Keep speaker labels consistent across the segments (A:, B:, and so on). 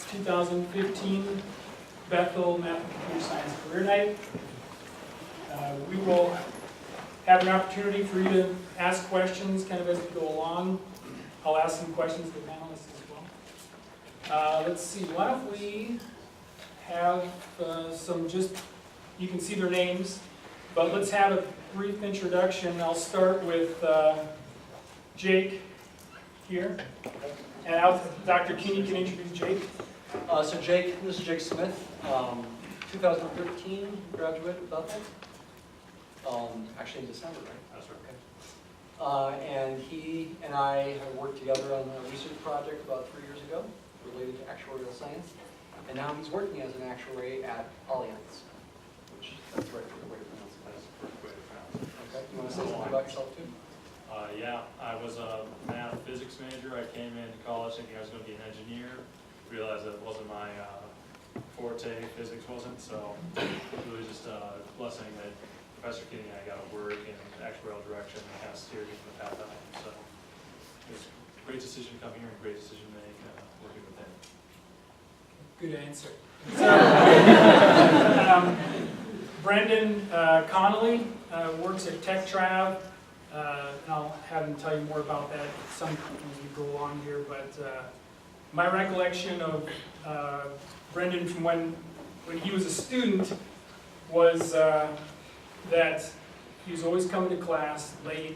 A: 2015 Bethel Math and Computer Science Career Night. We will have an opportunity for you to ask questions kind of as we go along. I'll ask some questions to the panelists as well. Let's see, why don't we have some you can see their names, but let's have a brief introduction. I'll start with Jake here. And Dr. Keeney can introduce Jake.
B: So Jake, this is Jake Smith, 2013 graduate of Bethel. Actually in December, right? That's right. Okay. And he and I have worked together on a research project about 3 years ago related to actuarial science. And now he's working as an actuary at Allianz, which that's the right way to pronounce it.
C: That's the correct way to pronounce it.
B: Okay. You want to say something about yourself too?
C: Yeah, I was a math physics major. I came into college thinking I was going to be an engineer. Realized that wasn't my forte, physics wasn't, so it was really just a blessing that Professor Kinney and I got to work in actuarial direction and kind of steered me from the path I am. So it was a great decision to come here and a great decision to make working with him.
A: Good answer. Brendan Connelly works at Tech Trav. I'll have him tell you more about that as we go along here, but my recollection of Brendan from when he was a student was that he was always coming to class late,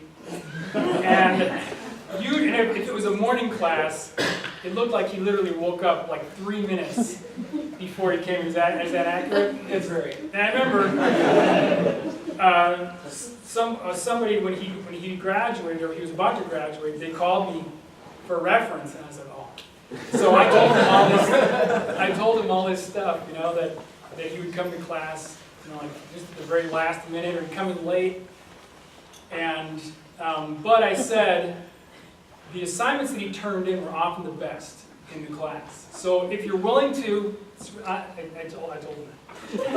A: and if it was a morning class, it looked like he literally woke up like 3 minutes before he came. Is that accurate?
B: It's right.
A: And I remember somebody when he graduated, or he was about to graduate, they called me for reference, and I said, oh. So I told him all this stuff, that he would come to class, like just at the very last minute, or he'd come in late. And but I said the assignments that he turned in were often the best in the class. So if you're willing to, I told him that.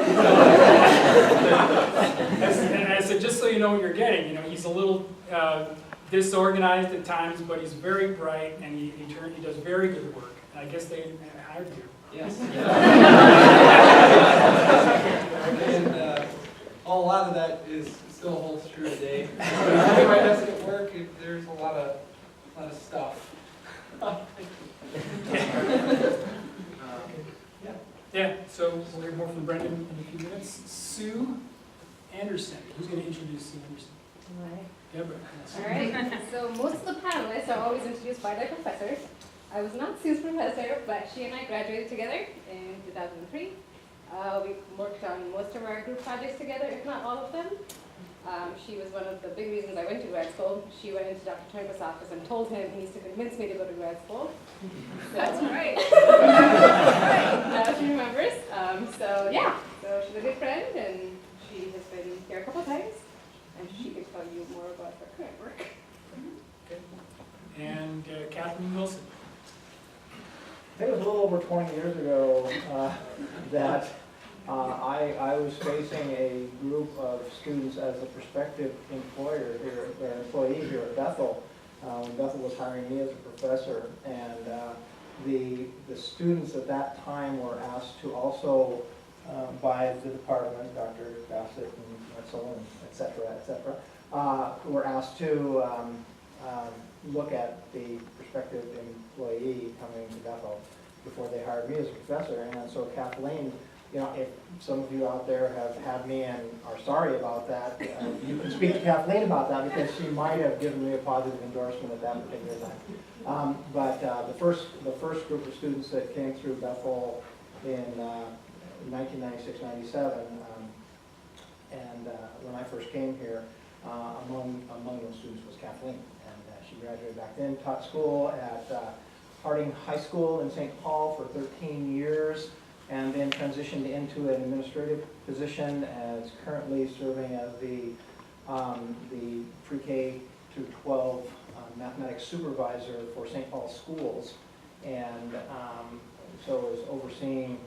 A: And I said, just so you know what you're getting, he's a little disorganized at times, but he's very bright, and he does very good work. And I guess they hired you.
B: Yes. And a lot of that still holds true today. Everybody does it at work. There's a lot of stuff.
A: Yeah. So we'll hear more from Brendan in a few minutes. Sue Anderson. Who's going to introduce Sue Anderson?
D: All right.
A: Deborah.
D: All right. So most of the panelists are always introduced by their professors. I was not Sue's professor, but she and I graduated together in 2003. We worked on most of our group projects together, if not all of them. She was one of the big reasons I went to grad school. She went into Dr. Turnquist's office and told him he needs to convince me to go to grad school. So, that's right. Now she remembers. So she's a good friend, and she has been here a couple times, and she can tell you more about her current work.
A: Okay. And Kathleen Wilson.
E: I think it was a little over 20 years ago that I was facing a group of students as a prospective employee here at Bethel. When Bethel was hiring me as a professor, and the students at that time were asked to also, by the department, Dr. Bassett and Wetzel and et cetera, were asked to look at the prospective employee coming to Bethel before they hired me as a professor. And so Kathleen, if some of you out there have had me and are sorry about that, you can speak to Kathleen about that, because she might have given me a positive endorsement at that particular time. But the first group of students that came through Bethel in 1996-97, and when I first came here, among those students was Kathleen. And she graduated back then, taught school at Harding High School in St. Paul for 13 years, and then transitioned into an administrative position as currently serving as the pre-K to 12 mathematics supervisor for St. Paul schools. And so is overseeing,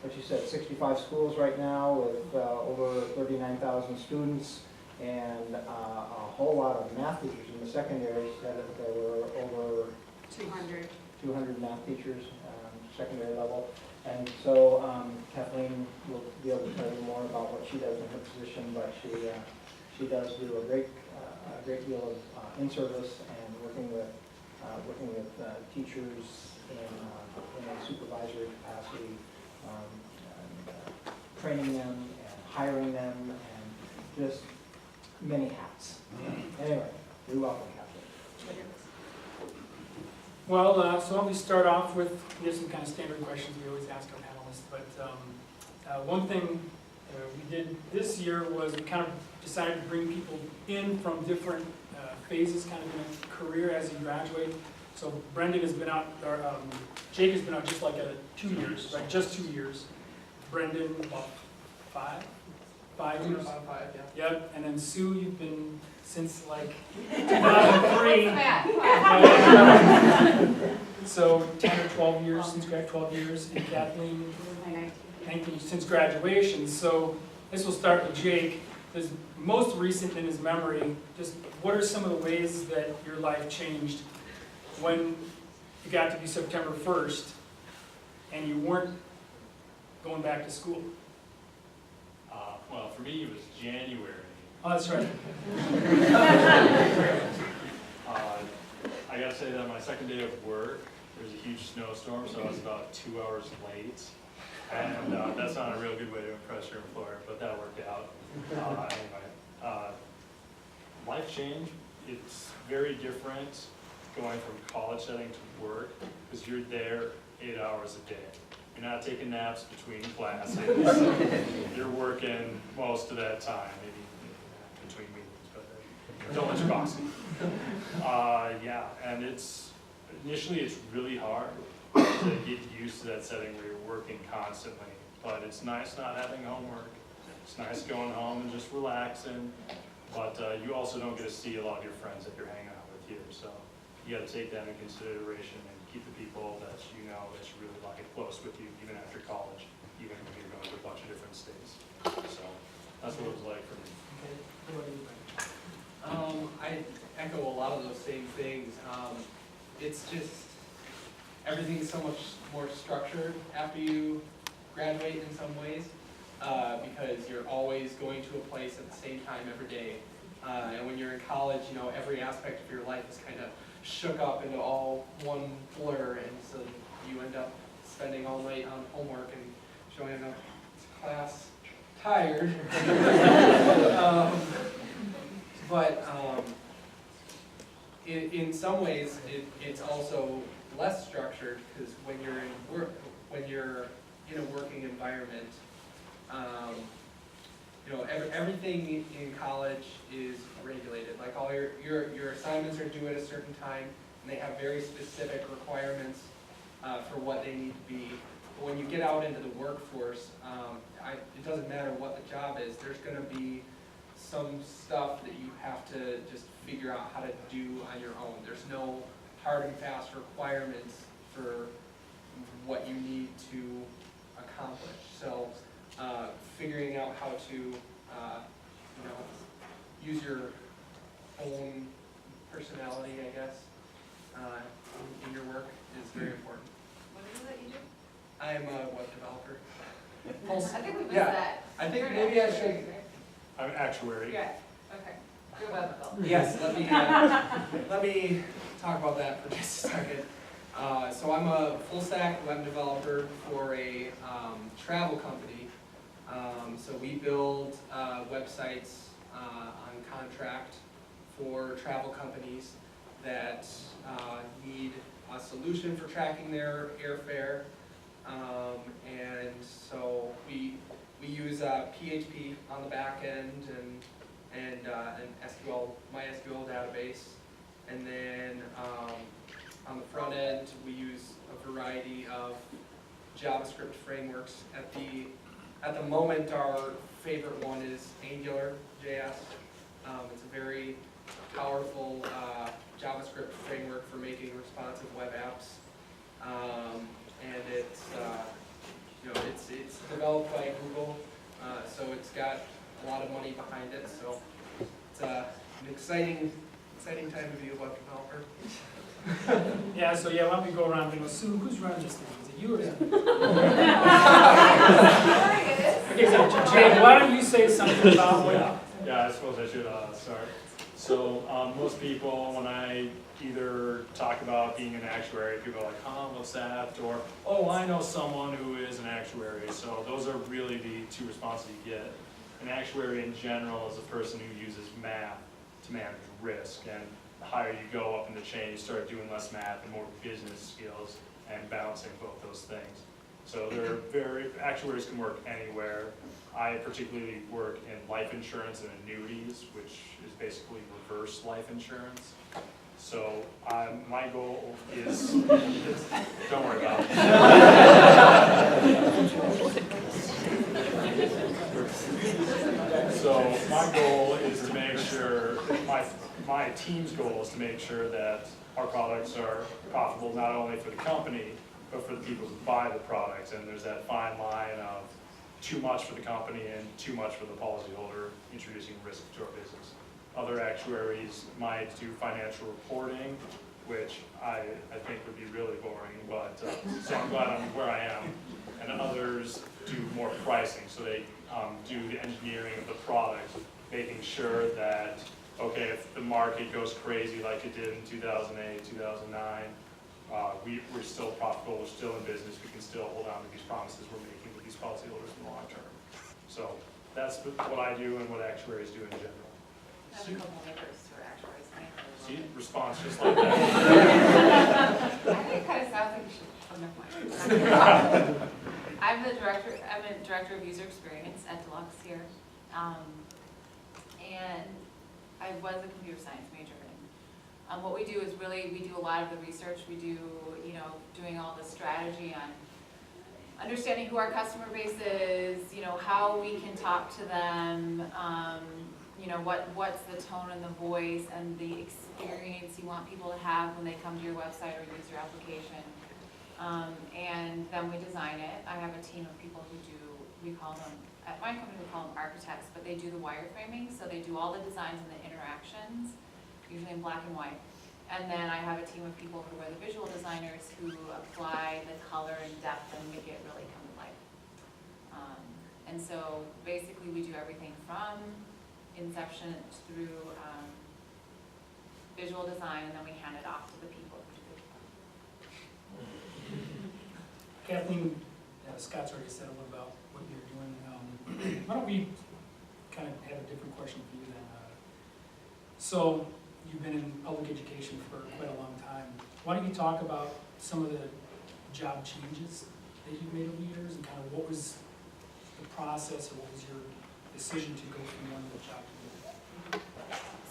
E: what you said, 65 schools right now with over 39,000 students, and a whole lot of math teachers in the secondary. Said that there were over 200 math teachers. secondary level. And so Kathleen will be able to tell you more about what she does in her position, but she does do a great deal of in-service and working with teachers in a supervisory capacity, and, training them and hiring them and just many hats. Anyway, you're welcome, Kathleen.
A: Well, so let me start off with some kind of standard questions we always ask our panelists. But one thing we did this year was we kind of decided to bring people in from different phases kind of in a career as you graduate. So Brendan has been out, or Jake has been out just like 2 years, right? Just 2 years. Brendan, about 5 years?
B: About 5, yeah.
A: Yep, and then Sue, you've been since like 2003. So 10 or 12 years, since 12 years, and Kathleen, 19 since graduation. So this will start with Jake. His most recent in his memory, just what are some of the ways that your life changed when you got to be September 1st and you weren't going back to school?
C: Well, for me, it was January.
A: Oh, that's right.
C: I gotta say that my second day of work, there was a huge snowstorm, so I was about 2 hours late. And that's not a real good way to impress your employer, but that worked out. Anyway, life change, it's very different going from college setting to work, because you're there 8 hours a day. You're not taking naps between classes. You're working most of that time, maybe between meetings, but don't let your boss see. Yeah, and initially it's really hard to get used to that setting where you're working constantly, but it's nice not having homework. It's nice going home and just relaxing, but you also don't get to see a lot of your friends that you're hanging out with here, so you got to take that into consideration and keep the people that you know that you really like close with you, even after college, even when you're going to a bunch of different states. So that's what it was like for me.
A: Okay. What about you, Brendan?
F: I echo a lot of those same things. It's just, everything's so much more structured after you graduate in some ways, because you're always going to a place at the same time every day. And when you're in college, you know, every aspect of your life is kind of shook up into all one blur, and so you end up spending all night on homework and showing up to class tired. But in some ways, it's also less structured, because when you're in a working environment, you know, everything in college is regulated. Like all your assignments are due at a certain time, and they have very specific requirements for what they need to be. But when you get out into the workforce, it doesn't matter what the job is. There's going to be some stuff that you have to just figure out how to do on your own. There's no hard and fast requirements for what you need to accomplish. So figuring out how to you know, use your own personality, I guess, in your work is very important.
D: What is it that you do?
F: I am a web developer.
D: I think we missed
F: Yeah.
D: that.
F: I think
D: You're an
F: maybe I
D: actuary,
F: should.
D: right?
C: I'm an actuary.
D: Yeah, okay. You're a web developer.
F: Yes, let me talk about that for just a second. So I'm a full stack web developer for a travel company. So we build websites on contract for travel companies that need a solution for tracking their airfare. And so we use PHP on the back end and an SQL, MySQL database. And then on the front end, we use a variety of JavaScript frameworks. At the moment, our favorite one is AngularJS. It's a very powerful JavaScript framework for making responsive web apps, and it's it's developed by Google, so it's got a lot of money behind it. So it's an exciting time to be a web developer.
A: Yeah, so why don't we go around and go, Sue, who's running this thing? Is it You or him?
D: There it is.
A: Okay, so Jay, why don't you say something about what?
C: Yeah, I suppose I should start. So most people, when I either talk about being an actuary, people are like, huh, what's that? Or, oh, I know someone who is an actuary. So those are really the two responses you get. An actuary in general is a person who uses math to manage risk. And the higher you go up in the chain, you start doing less math and more business skills and balancing both those things. So actuaries can work anywhere. I particularly work in life insurance and annuities, which is basically reverse life insurance. So my goal is, don't worry about it. So my goal is to make sure, my team's goal is to make sure that our products are profitable not only for the company, but for the people who buy the products. And there's that fine line of too much for the company and too much for the policyholder, introducing risk to our business. Other actuaries might do financial reporting, which I think would be really boring, but so I'm glad I'm where I am. And others do more pricing, so they do the engineering of the product, making sure that, okay, if the market goes crazy like it did in 2008, 2009, we're still profitable, we're still in business, we can still hold on to these promises we're making with these policyholders in the long term. So that's what I do and what actuaries do in general.
G: I have a couple neighbors who are actuaries.
C: See, response just like that.
G: I think it kind of sounds like you should, oh, never mind. I'm a director of user experience at Deluxe here. And I was a computer science major. And what we do is really, we do a lot of the research. We do, doing all the strategy on understanding who our customer base is, how we can talk to them, what's the tone and the voice and the experience you want people to have when they come to your website or use your application. And then we design it. I have a team of people who do, we call them, at my company we call them architects, but they do the wireframing, so they do all the designs and the interactions, usually in black and white. And then I have a team of people who are the visual designers who apply the color and depth and make it really come to life. And so basically we do everything from inception through visual design, and then we hand it off to the people who do the
A: Kathleen, Scott's already said a little about what you're doing. Why don't we kind of have a different question for you then? So you've been in public education for quite a long time. Why don't you talk about some of the job changes that you've made over the years and kind of what was the process or what was your decision to go from one job to the other?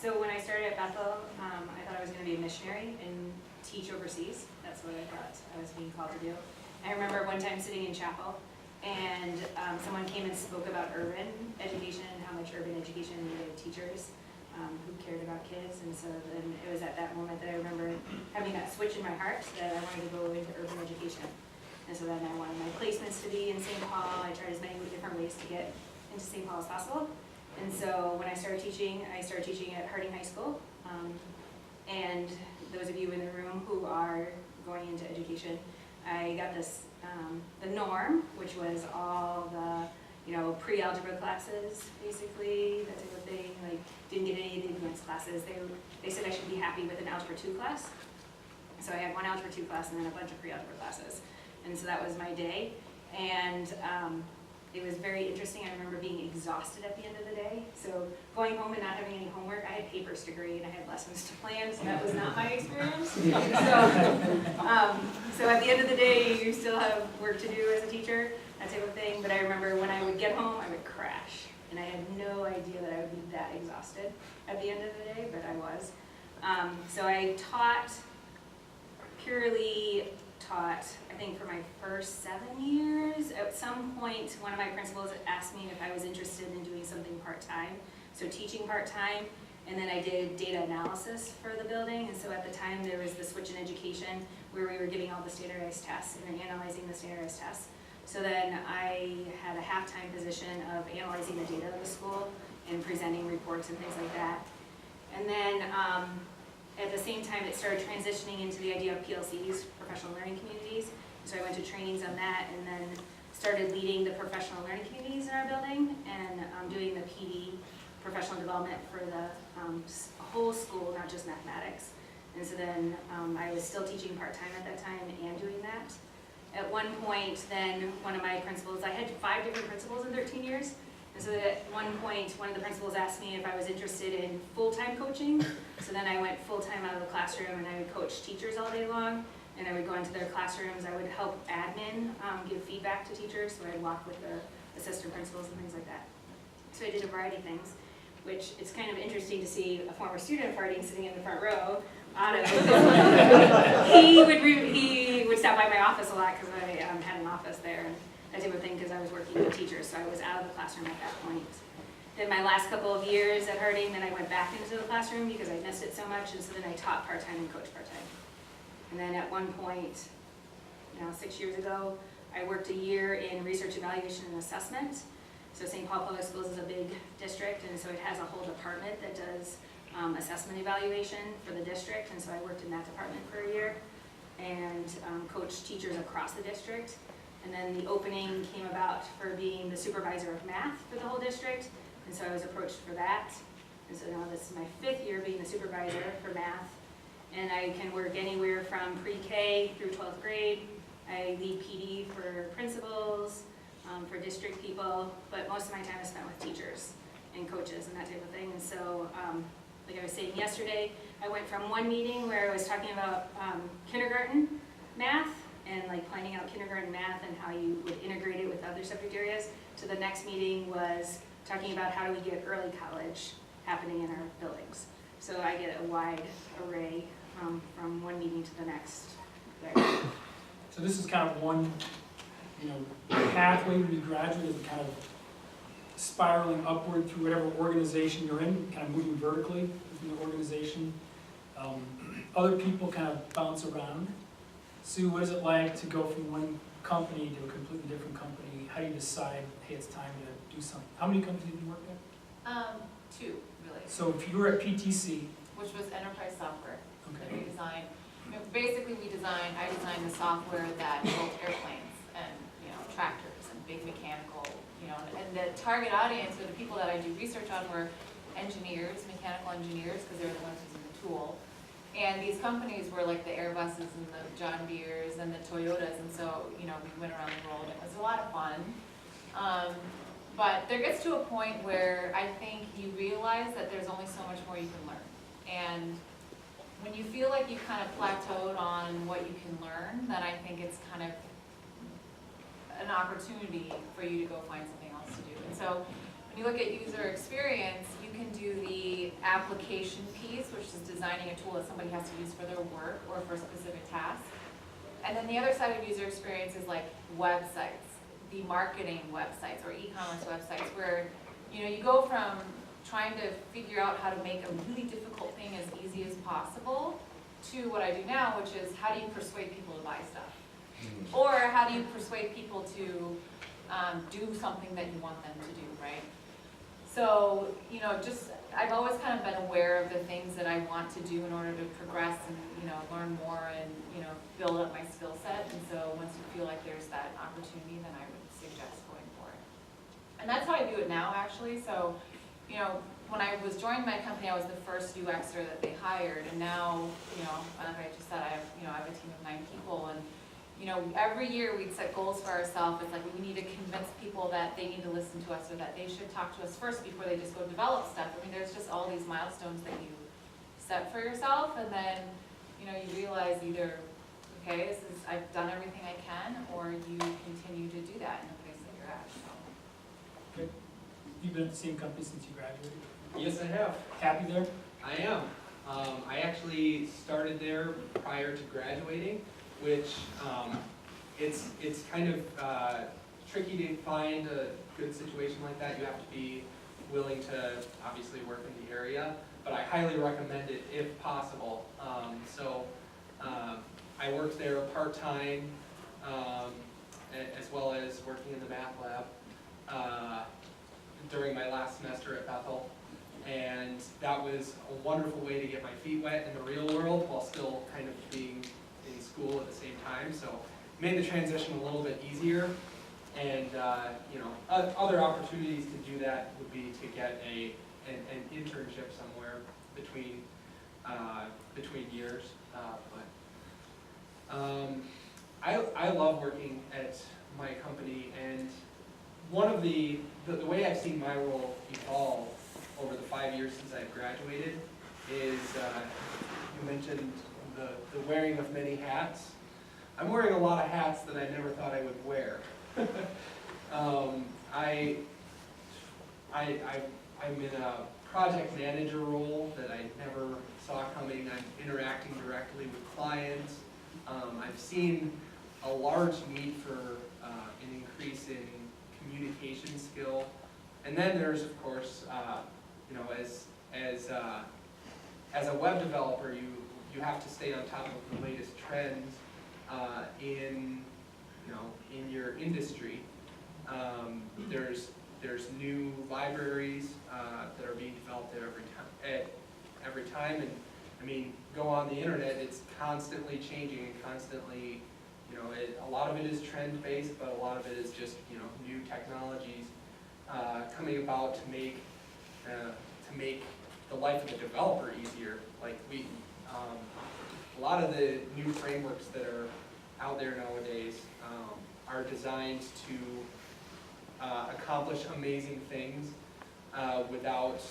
H: So when I started at Bethel, I thought I was going to be a missionary and teach overseas. That's what I thought I was being called to do. I remember one time sitting in chapel and someone came and spoke about urban education and how much urban education needed teachers who cared about kids. And so then it was at that moment that I remember having that switch in my heart that I wanted to go into urban education. And so then I wanted my placements to be in St. Paul. I tried as many different ways to get into St. Paul as possible. And so when I started teaching at Harding High School. And those of you in the room who are going into education, I got this, the norm, which was all the, pre-algebra classes, basically, that type of thing. Like, didn't get any of the advanced classes. They said I should be happy with an Algebra 2 class. So I had one Algebra 2 class and then a bunch of pre-algebra classes. And so that was my day. And it was very interesting. I remember being exhausted at the end of the day. So going home and not having any homework, I had papers to grade, I had lessons to plan, so that was not my experience. So at the end of the day, you still have work to do as a teacher, that type of thing. But I remember when I would get home, I would crash. And I had no idea that I would be that exhausted at the end of the day, but I was. So I taught, I think for my first 7 years. At some point, one of my principals asked me if I was interested in doing something part-time, so teaching part-time, and then I did data analysis for the building. And so at the time, there was the switch in education where we were giving all the standardized tests and then analyzing the standardized tests. So then I had a half-time position of analyzing the data of the school and presenting reports and things like that. And then at the same time, it started transitioning into the idea of PLCs, professional learning communities, So I went to trainings on that and then started leading the professional learning communities in our building and doing the PD, professional development for the whole school, not just mathematics. And so then I was still teaching part-time at that time and doing that. At one point, then one of my principals, I had 5 different principals in 13 years. And so at one point, one of the principals asked me if I was interested in full-time coaching. So then I went full-time out of the classroom and I would coach teachers all day long. And I would go into their classrooms, I would help admin give feedback to teachers. So I'd walk with the assistant principals and things like that. So I did a variety of things, which it's kind of interesting to see a former student farting sitting in the front row. Otto, he would stop by my office a lot because I had an office there and that type of thing because I was working with teachers, so I was out of the classroom at that point. Then my last couple of years at Harding, then I went back into the classroom because I missed it so much, and so then I taught part-time and coached part-time. And then at one point, 6 years ago, I worked a year in research evaluation and assessment. So St. Paul Public Schools is a big district, and so it has a whole department that does assessment evaluation for the district, and so I worked in that department for a year and coached teachers across the district. And then the opening came about for being the supervisor of math for the whole district, and so I was approached for that. And so now this is my 5th year being the supervisor for math, and I can work anywhere from pre-K through 12th grade. I lead PD for principals, for district people, but most of my time is spent with teachers and coaches and that type of thing. And so, like I was saying yesterday, I went from one meeting where I was talking about kindergarten math and like planning out kindergarten math and how you would integrate it with other subject areas, to the next meeting was talking about how do we get early college happening in our buildings. So I get a wide array from one meeting to the next there.
A: So this is kind of one, pathway when you graduate, is kind of spiraling upward through whatever organization you're in, kind of moving vertically within the organization. Other people kind of bounce around. Sue, what is it like to go from one company to a completely different company? How do you decide, hey, it's time to do something? How many companies have you worked at?
G: 2, really.
A: So if you were at PTC.
G: Which was enterprise software.
A: Okay.
G: That we designed. Basically, I designed the software that built airplanes and tractors and big mechanical, and the target audience, or the people that I do research on, were engineers, mechanical engineers, because they were the ones using the tool. And these companies were like the Airbuses and the John Deeres and the Toyotas, and so we went around the world. It was a lot of fun. But there gets to a point where I think you realize that there's only so much more you can learn. And when you feel like you've kind of plateaued on what you can learn, then I think it's kind of an opportunity for you to go find something else to do. And so when you look at user experience, you can do the application piece, which is designing a tool that somebody has to use for their work or for a specific task. And then the other side of user experience is like websites, the marketing websites or e-commerce websites, where you go from trying to figure out how to make a really difficult thing as easy as possible to what I do now, which is how do you persuade people to buy stuff? Or how do you persuade people to do something that you want them to do, right? So, I've always kind of been aware of the things that I want to do in order to progress and, learn more and, build up my skill set. And so once you feel like there's that opportunity, then I would suggest going for it. And that's how I do it now, actually. So, when I was joining my company, I was the first UXer that they hired. And now, like I just said, I have a team of 9 people. And every year we'd set goals for ourselves. It's like we need to convince people that they need to listen to us or that they should talk to us first before they just go develop stuff. I mean, there's just all these milestones that you set for yourself, and then, you realize either, okay, I've done everything I can, or you continue to do that in the place that you're at. So.
A: Okay. You've been at the same company since you graduated?
F: Yes, I have.
A: Happy there?
F: I am. I actually started there prior to graduating, which it's kind of tricky to find a good situation like that. You have to be willing to obviously work in the area, but I highly recommend it if possible. I worked there part-time as well as working in the math lab during my last semester at Bethel. And that was a wonderful way to get my feet wet in the real world while still kind of being in school at the same time. So made the transition a little bit easier. And you know, other opportunities to do that would be to get an internship somewhere between years. I love working at my company, and one of the way I've seen my role evolve over the 5 years since I've graduated is, you mentioned the wearing of many hats. I'm wearing a lot of hats that I never thought I would wear. I'm in a project manager role that I never saw coming. I'm interacting directly with clients. I've seen a large need for an increase in communication skill. And then there's, of course, you know, as a web developer, you have to stay on top of the latest trends in your industry. There's new libraries that are being developed every time, and I mean, go on the internet, it's constantly changing and constantly, you know, a lot of it is trend based, but a lot of it is just, you know, new technologies coming about to make the life of the developer easier. Like a lot of the new frameworks that are out there nowadays are designed to accomplish amazing things without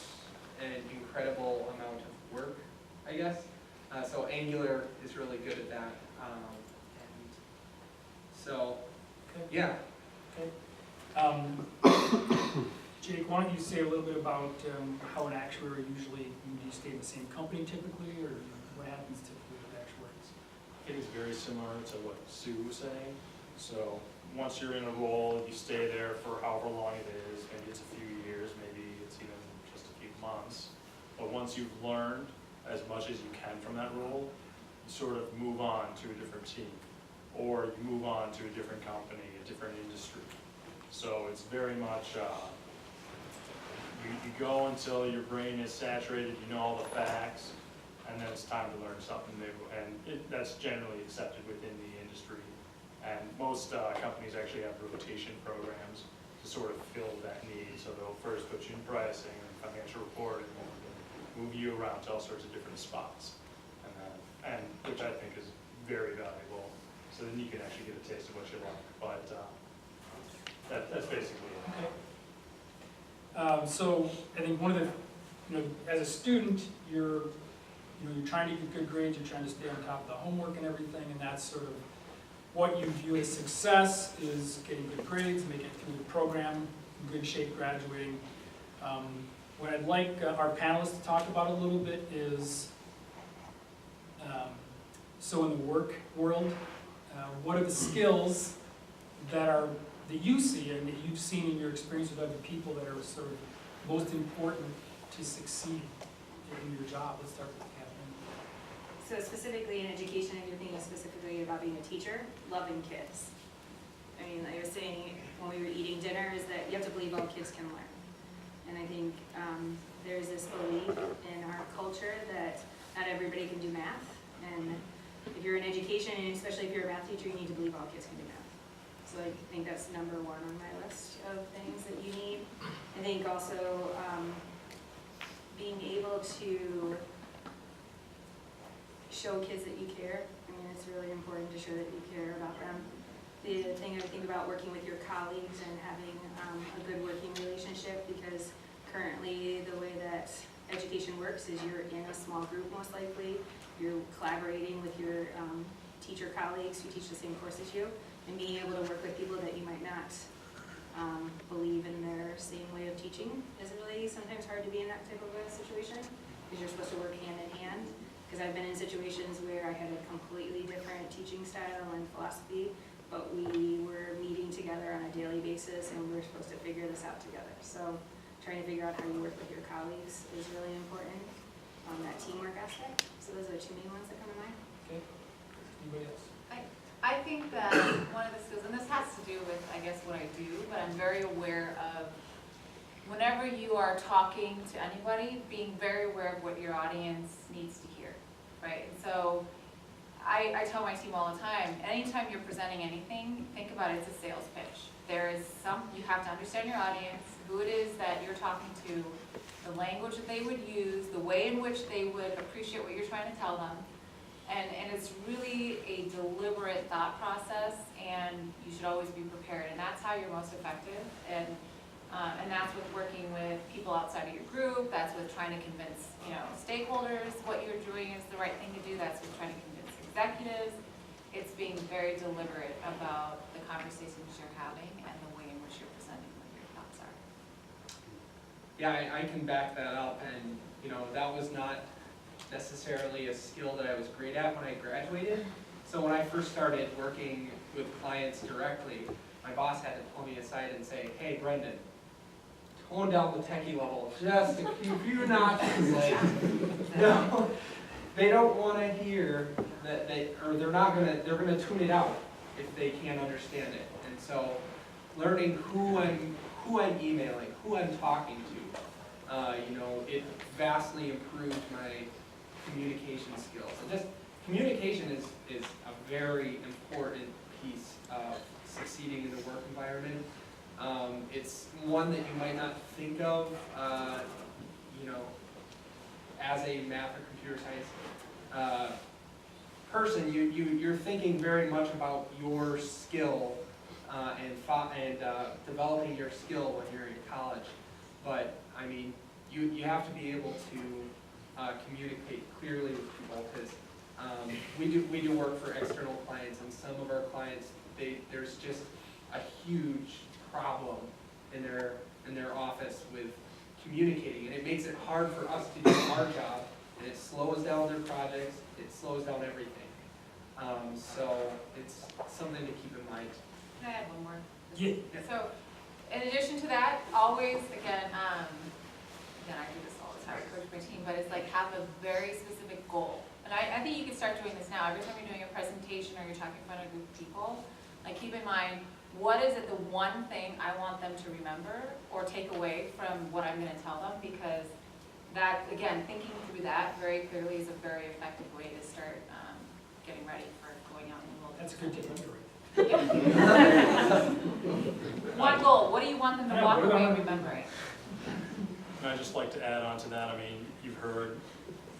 F: an incredible amount of work, I guess. So Angular is really good at that. And so, yeah.
A: Okay. Jake, why don't you say a little bit about how an actuary usually, do you stay in the same company typically, or what happens typically with actuaries?
C: It is very similar to what Sue was saying. So once you're in a role, you stay there for however long it is. Maybe it's a few years, maybe it's even just a few months. But once you've learned as much as you can from that role, you sort of move on to a different team, or you move on to a different company, a different industry. So it's very much, you go until your brain is saturated, you know all the facts, and then it's time to learn something new. And that's generally accepted within the industry. And most companies actually have rotation programs to sort of fill that need. So they'll first put you in pricing and financial reporting, and move you around to all sorts of different spots, and which I think is very valuable. So then you can actually get a taste of what you like. But that's basically it.
A: Okay. So I think one of the, as a student, you're trying to get good grades, you're trying to stay on top of the homework and everything, and that's sort of what you view as success is getting good grades, making it through the program, in good shape, graduating. What I'd like our panelists to talk about a little bit is, so in the work world, what are the skills that you see and that you've seen in your experience with other people that are sort of most important to succeed in your job? Let's start with Kathleen.
H: So specifically in education, and you're thinking specifically about being a teacher, loving kids. I mean, I was saying when we were eating dinner is that you have to believe all kids can learn. And I think there's this belief in our culture that not everybody can do math. And if you're in education, and especially if you're a math teacher, you need to believe all kids can do math. So I think that's number one on my list of things that you need. I think also being able to show kids that you care. I mean, it's really important to show that you care about them. The thing I think about working with your colleagues and having a good working relationship, because currently the way that education works is you're in a small group most likely. You're collaborating with your teacher colleagues who teach the same course as you, and being able to work with people that you might not believe in their same way of teaching is really sometimes hard to be in that type of a situation, because you're supposed to work hand in hand. Because I've been in situations where I had a completely different teaching style and philosophy, but we were meeting together on a daily basis and we were supposed to figure this out together. So trying to figure out how you work with your colleagues is really important, that teamwork aspect. So those are the two main ones that come to mind.
A: Okay. Anybody else?
G: I think that one of the skills, and this has to do with, I guess, what I do, but I'm very aware of whenever you are talking to anybody, being very aware of what your audience needs to hear, right? And so I tell my team all the time, anytime you're presenting anything, think about it as a sales pitch. You have to understand your audience, who it is that you're talking to, the language that they would use, the way in which they would appreciate what you're trying to tell them. And it's really a deliberate thought process, and you should always be prepared, and that's how you're most effective. And that's with working with people outside of your group, that's with trying to convince, stakeholders what you're doing is the right thing to do, that's with trying to convince executives. It's being very deliberate about the conversations you're having and the way in which you're presenting what your thoughts are.
F: Yeah, I can back that up, and that was not necessarily a skill that I was great at when I graduated. So when I first started working with clients directly, my boss had to pull me aside and say, "Hey, Brendan, tone down the techie level just a few notches." Like, no, they don't want to hear that they're gonna tune it out if they can't understand it. And so, learning who I'm emailing, who I'm talking to, it vastly improved my communication skills. And just communication is a very important piece of succeeding in the work environment. It's one that you might not think of, as a math or computer science person. You're thinking very much about your skill and developing your skill when you're in college. But I mean, you have to be able to communicate clearly with people, because we do work for external clients, and some of our clients, there's just a huge problem in their office with communicating, and it makes it hard for us to do our job, and it slows down their projects, it slows down everything. So it's something to keep in mind.
G: Can I add one more?
A: Yeah.
G: So, in addition to that, always, again, I do this all the time, I coach my team, but it's like have a very specific goal. And I think you can start doing this now. Every time you're doing a presentation or you're talking in front of a group of people, like keep in mind, what is it the one thing I want them to remember or take away from what I'm going to tell them? Because that, again, thinking through that very clearly is a very effective way to start getting ready for going out in the world.
A: That's a good tip, underrated.
G: One goal, what do you want them to
A: Yeah,
G: walk
A: what about-
G: away remembering?
C: And I'd just like to add on to that, I mean, you've heard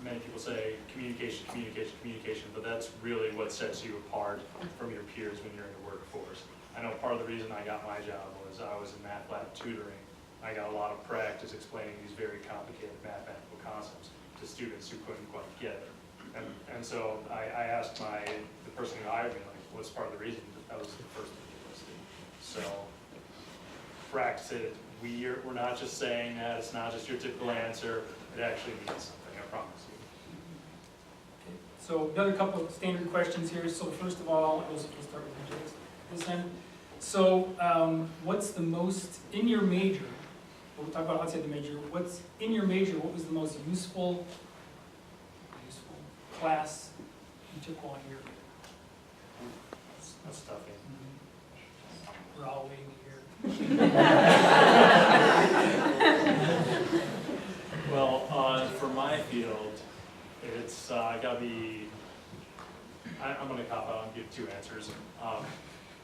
C: many people say communication, communication, communication, but that's really what sets you apart from your peers when you're in the workforce. I know part of the reason I got my job was I was in math lab tutoring. I got a lot of practice explaining these very complicated mathematical concepts to students who couldn't quite get it. And so I asked the person who hired me, like, what's part of the reason? That was the first thing he listed. So practice it. We're not just saying that, it's not just your typical answer, it actually means something, I promise you.
A: Okay. So another couple of standard questions here. So first of all, we'll start with you, this end. So what's the most, in your major, we'll talk about outside the major, what's in your major, what was the most useful class you took while here?
C: That's tough.
A: We're all waiting to hear.
C: Well, for my field, it's gotta be, I'm gonna cop out and give two answers.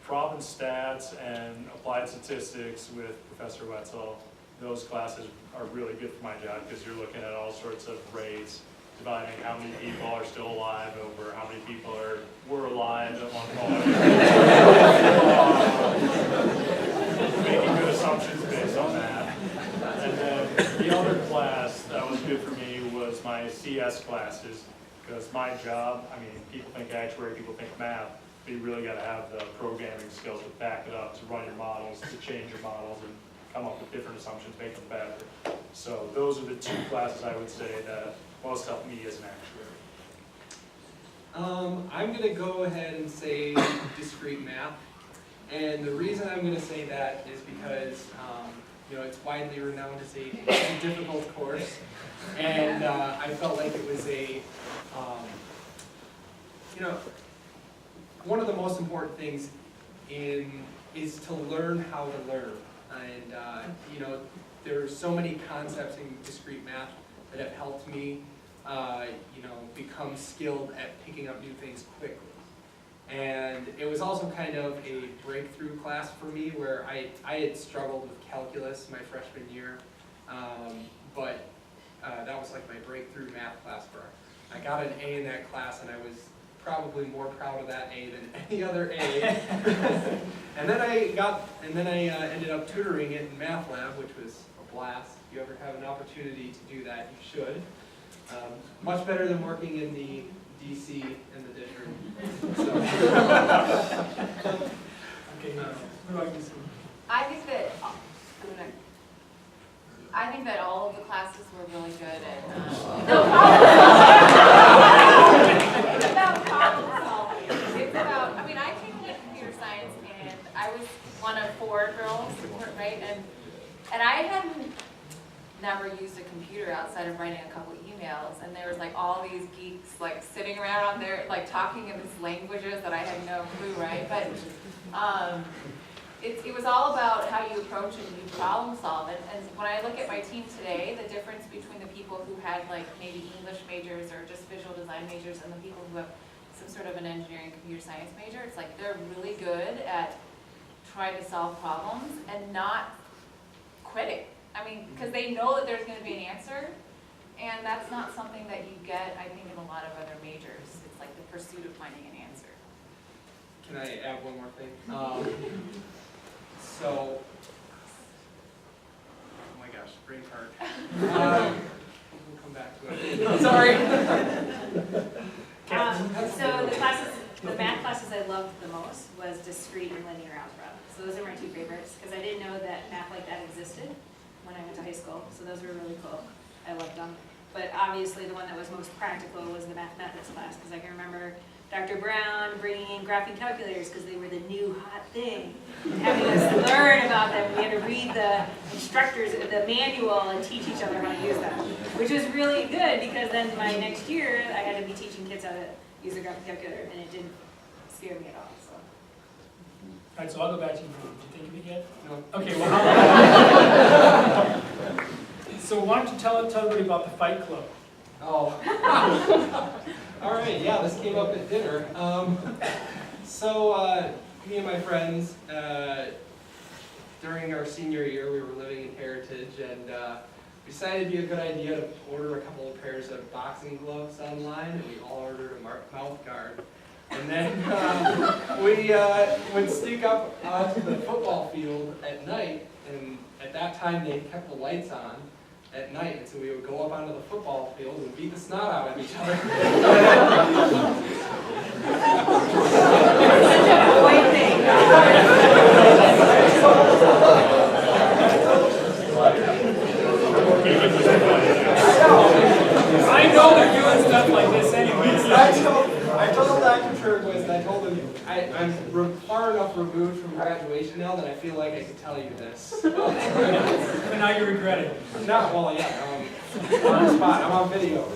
C: Prop and stats and applied statistics with Professor Wetzel, those classes are really good for my job because you're looking at all sorts of rates, dividing how many people are still alive over how many people were alive at one point. Making good assumptions based on that. And then the other class that was good for me was my CS classes, because my job, I mean, people think actuary, people think math, but you really got to have the programming skills to back it up, to run your models, to change your models, and come up with different assumptions, make them better. So those are the two classes I would say that most helped me as an actuary.
F: I'm going to go ahead and say discrete math. And the reason I'm going to say that is because it's widely renowned as a difficult course. And I felt like it was one of the most important things is to learn how to learn. And there are so many concepts in discrete math that have helped me become skilled at picking up new things quickly. And it was also kind of a breakthrough class for me where I had struggled with calculus my freshman year, but that was like my breakthrough math class where I got an A in that class, and I was probably more proud of that A than any other A. and then I ended up tutoring it in math lab, which was a blast. If you ever have an opportunity to do that, you should. Much better than working in the DC in the dish room. So.
A: Okay, what about you, Sue?
G: I think that all of the classes were really good at, it's about problem solving. It's about, I came into computer science and I was one of 4 girls, right? And I hadn't never used a computer outside of writing a couple emails, and there was like all these geeks like sitting around on there like talking in these languages that I had no clue, right? But it was all about how you approach and you problem solve. And when I look at my team today, the difference between the people who had like maybe English majors or just visual design majors and the people who have some sort of an engineering computer science major, it's like they're really good at trying to solve problems and not quitting. Because they know that there's going to be an answer, and that's not something that you get, I think, in a lot of other majors. It's like the pursuit of finding an answer.
F: Can I add one more thing? So, oh my gosh, brain fart. We'll come back to it. Sorry.
H: So the math classes I loved the most was discrete and linear algebra. So those are my 2 favorites, because I didn't know that math like that existed when I went to high school, so those were really cool. I loved them. But obviously the one that was most practical was the mathematics class, because I can remember Dr. Brown bringing in graphing calculators because they were the new hot thing, and having us learn about them. We had to read the instructors, the manual, and teach each other how to use them, which was really good because then my next year I had to be teaching kids how to use a graphing calculator, and it didn't scare me at all. So.
A: All right, so I'll go back to you. Did you think of it yet?
F: No.
A: Okay, well, so why don't you tell everybody about the Fight Club?
F: Oh. All right, yeah, this came up at dinner. So me and my friends, during our senior year, we were living in Heritage, and we decided it'd be a good idea to order a couple of pairs of boxing gloves online, and we all ordered a mouth guard. And then we would sneak up to the football field at night, and at that time they kept the lights on at night, and so we would go up onto the football field and beat the snot out of each other.
A: I know they're doing stuff like this anyways.
F: I told Dr. Turnquist, and I told him, I'm far enough removed from graduation now that I feel like I could tell you this.
A: And now you regret it.
F: Not, well, yeah, I'm on the spot, I'm on video.